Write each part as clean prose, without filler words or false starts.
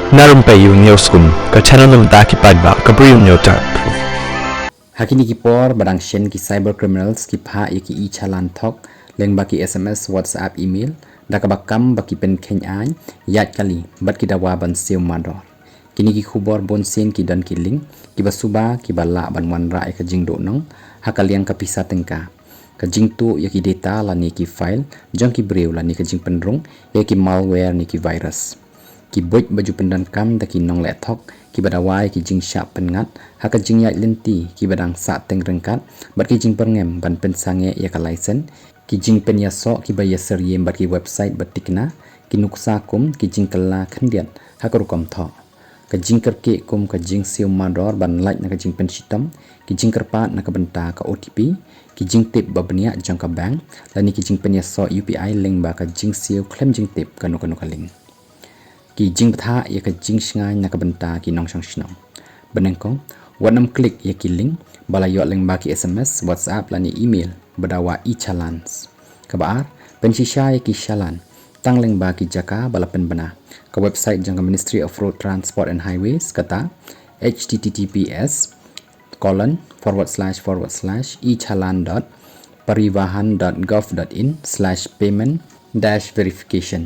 Na Rympei U ke channel nabynta ki paidbah ke Bri U Hynñiewtrep. Hakini ki por barang shen ki cyber criminals ki pha ki i chalan thok leng baki SMS WhatsApp email dakabakam baki pen khen ai yat kali bat ki dawa ban siu mador kini ki khubor bon sen ki dan ki link ki basuba ki bala ban wan ra ka jingdo nong hakaliang ka pisa tengka ka jingtu ya ki data la ni ki file jong ki brew la ni ka jing penrung ya ki malware ni ki virus ki boj baju pendan kam da ki nong le thok ki badawai ki jing sha pengat haka jing yat lenti ki badang sa teng rengkat bat ki jing perngem ban pen sange ya ka license ki jing pen ya so ki ba ya seriem bat ki website batikna ki nuksa kum ki jing kala khandiat haka rukom tho ka jing kerke kum ka jing siu mador ban like na ka jing pen sitam ki jing kerpa na ka benta ka OTP ki jing tip babnia jang ka bank lani ki jing pen ya so UPI link ba ka jing siu claim jing tip ka no ka link ki jing tha ya ka jing sngai na ka benta ki nong sang snong benengkong wanam klik ya ki link bala yo link ba ki SMS WhatsApp lani email badawa i chalans kabar pensisha ya ki shalan tang link ba ki jaka bala pen bana ka website jang ka Ministry of Road Transport and Highways kata https://echalan.parivahan.gov.in/payment-verification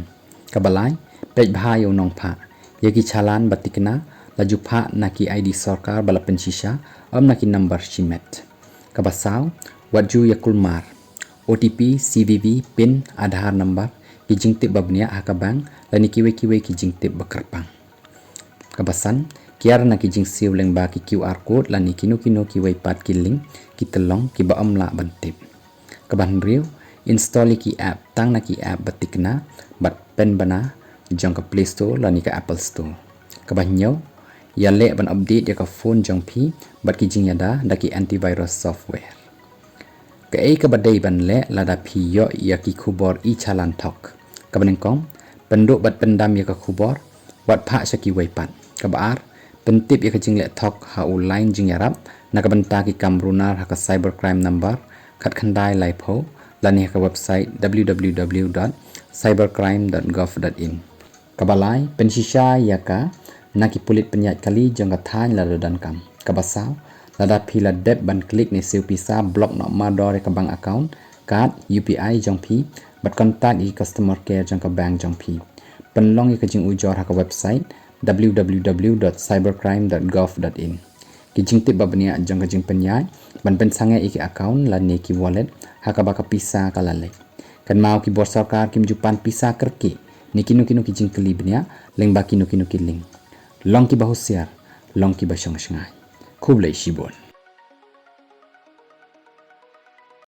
kabalai paidbah yo nong pha yaki chalan batikna laju pha naki ID sarkar bala pensisha naki number shimet kabasaw waju yakulmar OTP CVV pin Aadhaar number ki jingtip babnia hakabang lani kiwe ki jingtip bakarpang kabasan kiar naki jing siu leng ba ki QR code lani kino ki waipat ki link ki telong ki ba amla bantip kaban riu install ki app tang naki app batikna bat pen bana jong ka Play Store lani ka Apple Store kaban nyo ya le ban update ya ka phone jong phi bat ki jing yada daki antivirus software ka ka badai ban le lada phi yo ya ki khubor i chalan thok kaban kong penduk bat pendam ya ka khubor wat pha saki waipat kabar pentip ya ka jing le thok ha online jing yarap na ka banta ki kamrunar ha ka cybercrime number khat khandai lai pho lani ka website www.cybercrime.gov.in kabalai pensisha yaka naki pulit penyat kali jong kathan la dan kam kabasaw lada phila dep ban klik ni siu pisa block no mador ka bank account card UPI jong phi bat contact i customer care jong ka bank jong phi penlong ka jing ujor ha ka website www.cybercrime.gov.in ki jing tip babnia jong ka jing penyat ban pen sange i account la ni ki wallet ha ka ba ka pisa kala le kan mau ki bor sarkar kim jupan pisa kerki ni kino ki jing kli bnia leng ba kino ki link long ki ba husiar long ki ba shong shngai Khublei Shibun